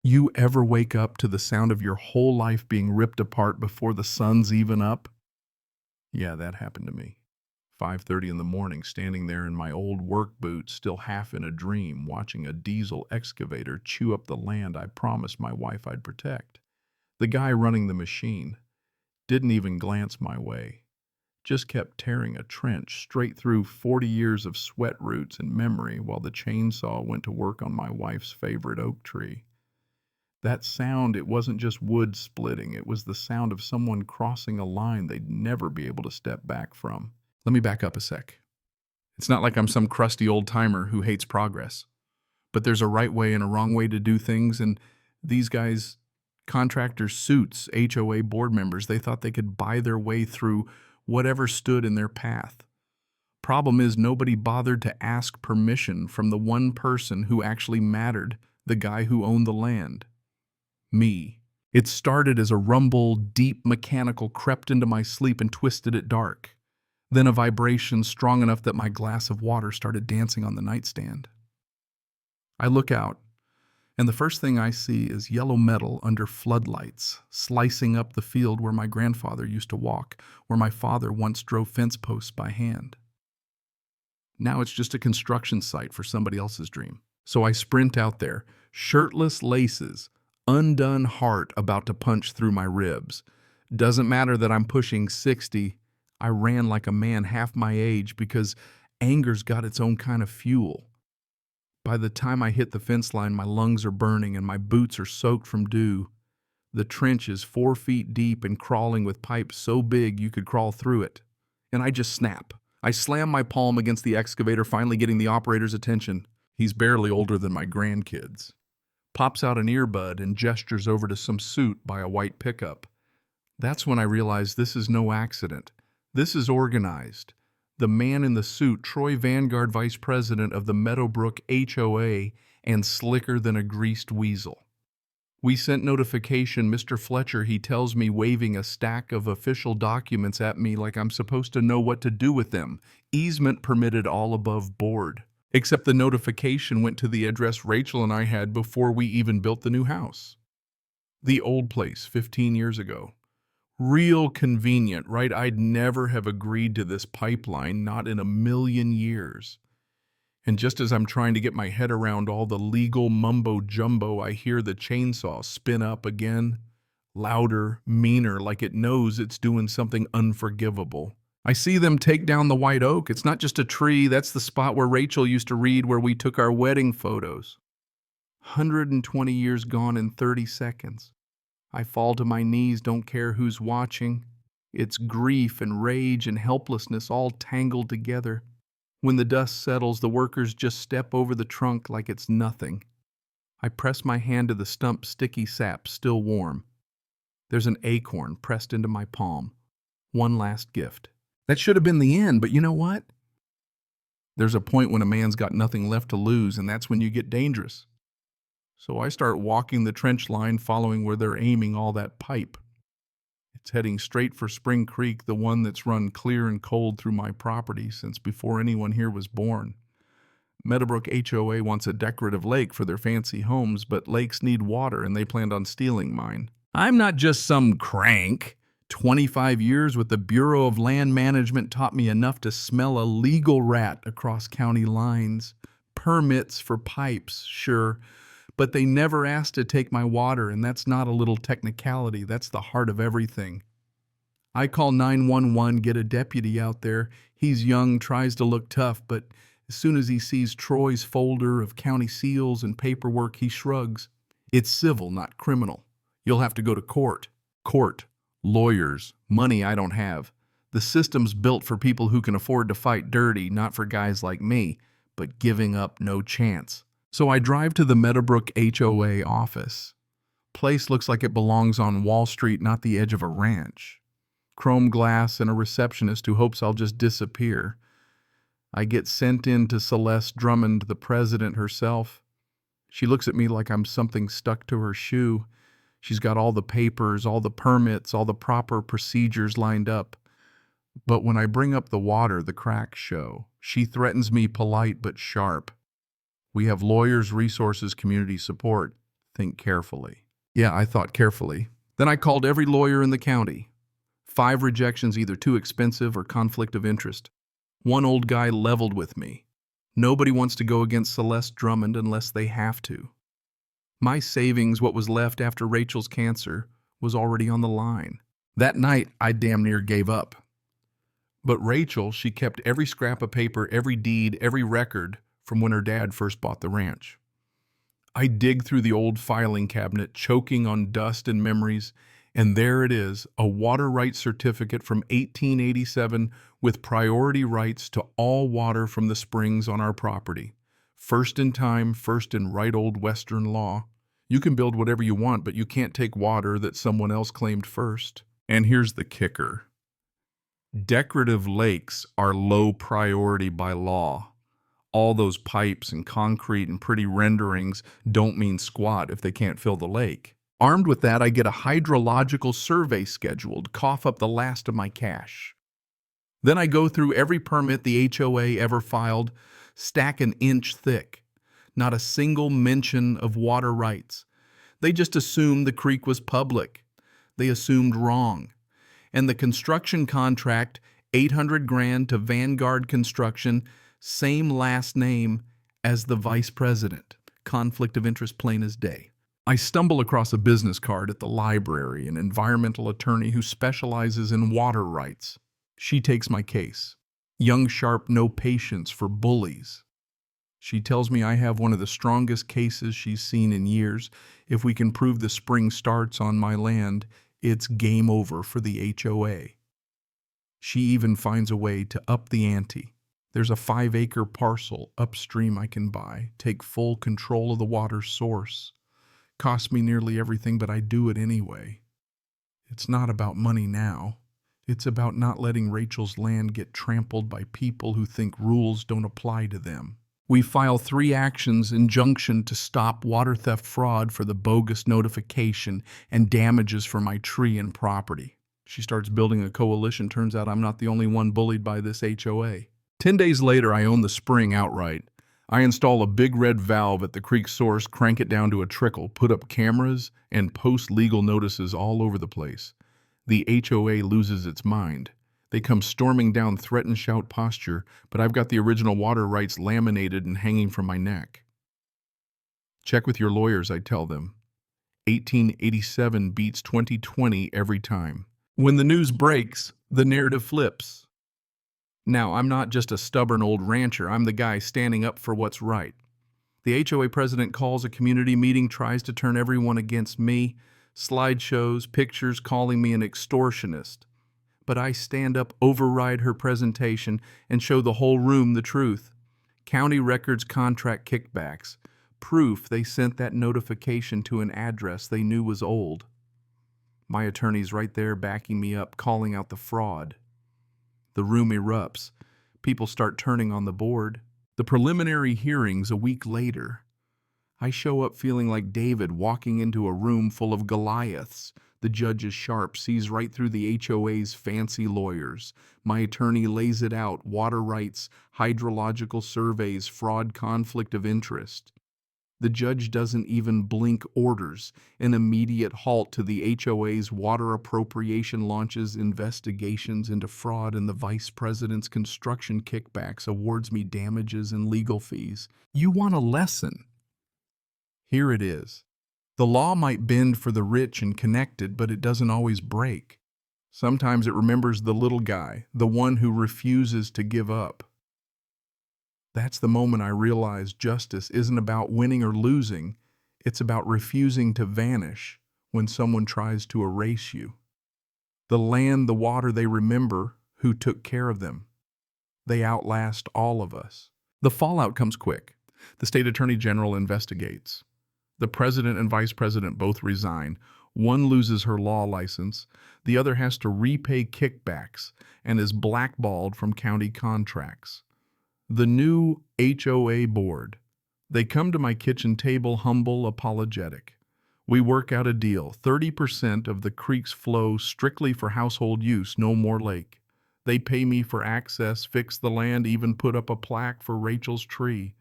You ever wake up to the sound of your whole life being ripped apart before the sun's even up? Yeah, that happened to me. 5:30 in the morning, standing there in my old work boots, still half in a dream, watching a diesel excavator chew up the land I promised my wife I'd protect. The guy running the machine didn't even glance my way, just kept tearing a trench straight through 40 years of sweat roots and memory while the chainsaw went to work on my wife's favorite oak tree. That sound, it wasn't just wood splitting, it was the sound of someone crossing a line they'd never be able to step back from. Let me back up a sec. It's not like I'm some crusty old timer who hates progress, but there's a right way and a wrong way to do things, and these guys, contractors, suits, HOA board members, they thought they could buy their way through whatever stood in their path. Problem is, nobody bothered to ask permission from the one person who actually mattered, the guy who owned the land. Me. It started as a rumble, deep mechanical crept into my sleep and twisted it dark. Then a vibration strong enough that my glass of water started dancing on the nightstand. I look out, and the first thing I see is yellow metal under floodlights, slicing up the field where my grandfather used to walk, where my father once drove fence posts by hand. Now it's just a construction site for somebody else's dream. So I sprint out there, shirtless laces, undone heart about to punch through my ribs. Doesn't matter that I'm pushing 60. I ran like a man half my age because anger's got its own kind of fuel. By the time I hit the fence line, my lungs are burning and my boots are soaked from dew. The trench is 4 feet deep and crawling with pipes so big you could crawl through it. And I just snap. I slam my palm against the excavator, finally getting the operator's attention. He's barely older than my grandkids. Pops out an earbud and gestures over to some suit by a white pickup. That's when I realize this is no accident. This is organized. The man in the suit, Troy Vanguard, vice president of the Meadowbrook HOA, and slicker than a greased weasel. We sent notification, Mr. Fletcher, he tells me, waving a stack of official documents at me like I'm supposed to know what to do with them. Easement permitted all above board. Except the notification went to the address Rachel and I had before we even built the new house. The old place 15 years ago. Real convenient, right? I'd never have agreed to this pipeline, not in a million years. And just as I'm trying to get my head around all the legal mumbo-jumbo, I hear the chainsaw spin up again, louder, meaner, like it knows it's doing something unforgivable. I see them take down the white oak. It's not just a tree, that's the spot where Rachel used to read where we took our wedding photos. 120 years gone in 30 seconds. I fall to my knees, don't care who's watching. It's grief and rage and helplessness all tangled together. When the dust settles, the workers just step over the trunk like it's nothing. I press my hand to the stump's sticky sap, still warm. There's an acorn pressed into my palm. One last gift. That should have been the end, but you know what? There's a point when a man's got nothing left to lose, and that's when you get dangerous. So I start walking the trench line, following where they're aiming all that pipe. It's heading straight for Spring Creek, the one that's run clear and cold through my property since before anyone here was born. Meadowbrook HOA wants a decorative lake for their fancy homes, but lakes need water, and they planned on stealing mine. I'm not just some crank. 25 years with the Bureau of Land Management taught me enough to smell a legal rat across county lines. Permits for pipes, sure, but they never asked to take my water, and that's not a little technicality. That's the heart of everything. I call 911, get a deputy out there. He's young, tries to look tough, but as soon as he sees Troy's folder of county seals and paperwork, he shrugs. It's civil, not criminal. You'll have to go to court. Court. Lawyers, money I don't have. The system's built for people who can afford to fight dirty, not for guys like me, but giving up no chance. So I drive to the Meadowbrook HOA office. Place looks like it belongs on Wall Street, not the edge of a ranch. Chrome glass and a receptionist who hopes I'll just disappear. I get sent in to Celeste Drummond, the president herself. She looks at me like I'm something stuck to her shoe. She's got all the papers, all the permits, all the proper procedures lined up. But when I bring up the water, the cracks show. She threatens me, polite but sharp. We have lawyers, resources, community support. Think carefully. Yeah, I thought carefully. Then I called every lawyer in the county. 5 rejections, either too expensive or conflict of interest. One old guy leveled with me. Nobody wants to go against Celeste Drummond unless they have to. My savings, what was left after Rachel's cancer, was already on the line. That night, I damn near gave up. But Rachel, she kept every scrap of paper, every deed, every record from when her dad first bought the ranch. I dig through the old filing cabinet, choking on dust and memories, and there it is, a water rights certificate from 1887 with priority rights to all water from the springs on our property. First in time, first in right old Western law. You can build whatever you want, but you can't take water that someone else claimed first. And here's the kicker. Decorative lakes are low priority by law. All those pipes and concrete and pretty renderings don't mean squat if they can't fill the lake. Armed with that, I get a hydrological survey scheduled, cough up the last of my cash. Then I go through every permit the HOA ever filed, stack an inch thick. Not a single mention of water rights. They just assumed the creek was public. They assumed wrong. And the construction contract, $800,000 to Vanguard Construction, same last name as the vice president. Conflict of interest plain as day. I stumble across a business card at the library, an environmental attorney who specializes in water rights. She takes my case. Young, sharp, no patience for bullies. She tells me I have one of the strongest cases she's seen in years. If we can prove the spring starts on my land, it's game over for the HOA. She even finds a way to up the ante. There's a 5-acre parcel upstream I can buy, take full control of the water source. Costs me nearly everything, but I do it anyway. It's not about money now. It's about not letting Rachel's land get trampled by people who think rules don't apply to them. We file 3 actions: injunction to stop water theft fraud for the bogus notification and damages for my tree and property. She starts building a coalition. Turns out I'm not the only one bullied by this HOA. 10 days later, I own the spring outright. I install a big red valve at the creek source, crank it down to a trickle, put up cameras, and post legal notices all over the place. The HOA loses its mind. They come storming down threat and shout posture, but I've got the original water rights laminated and hanging from my neck. Check with your lawyers, I tell them. 1887 beats 2020 every time. When the news breaks, the narrative flips. Now, I'm not just a stubborn old rancher. I'm the guy standing up for what's right. The HOA president calls a community meeting, tries to turn everyone against me, slideshows, pictures calling me an extortionist. But I stand up, override her presentation, and show the whole room the truth. County records contract kickbacks. Proof they sent that notification to an address they knew was old. My attorney's right there backing me up, calling out the fraud. The room erupts. People start turning on the board. The preliminary hearings a week later. I show up feeling like David walking into a room full of Goliaths. The judge is sharp, sees right through the HOA's fancy lawyers. My attorney lays it out: water rights, hydrological surveys, fraud, conflict of interest. The judge doesn't even blink, orders an immediate halt to the HOA's water appropriation, launches investigations into fraud, and the vice president's construction kickbacks, awards me damages and legal fees. You want a lesson? Here it is. The law might bend for the rich and connected, but it doesn't always break. Sometimes it remembers the little guy, the one who refuses to give up. That's the moment I realized justice isn't about winning or losing. It's about refusing to vanish when someone tries to erase you. The land, the water, they remember who took care of them. They outlast all of us. The fallout comes quick. The state attorney general investigates. The president and vice president both resign. One loses her law license. The other has to repay kickbacks and is blackballed from county contracts. The new HOA board. They come to my kitchen table, humble, apologetic. We work out a deal. 30% of the creek's flow strictly for household use, no more lake. They pay me for access, fix the land, even put up a plaque for Rachel's tree.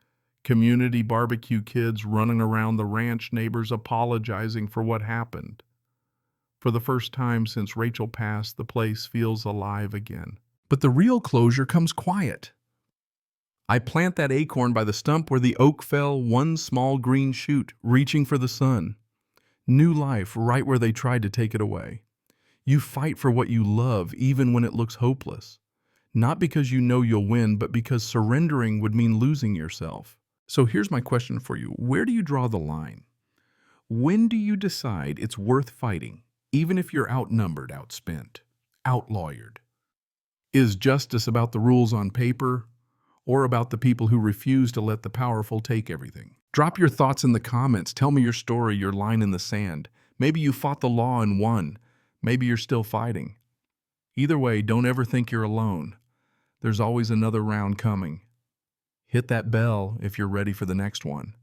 Community barbecue kids running around the ranch, neighbors apologizing for what happened. For the first time since Rachel passed, the place feels alive again. But the real closure comes quiet. I plant that acorn by the stump where the oak fell, one small green shoot, reaching for the sun. New life right where they tried to take it away. You fight for what you love even when it looks hopeless. Not because you know you'll win, but because surrendering would mean losing yourself. So here's my question for you. Where do you draw the line? When do you decide it's worth fighting, even if you're outnumbered, outspent, outlawyered? Is justice about the rules on paper, or about the people who refuse to let the powerful take everything? Drop your thoughts in the comments. Tell me your story, your line in the sand. Maybe you fought the law and won. Maybe you're still fighting. Either way, don't ever think you're alone. There's always another round coming. Hit that bell if you're ready for the next one.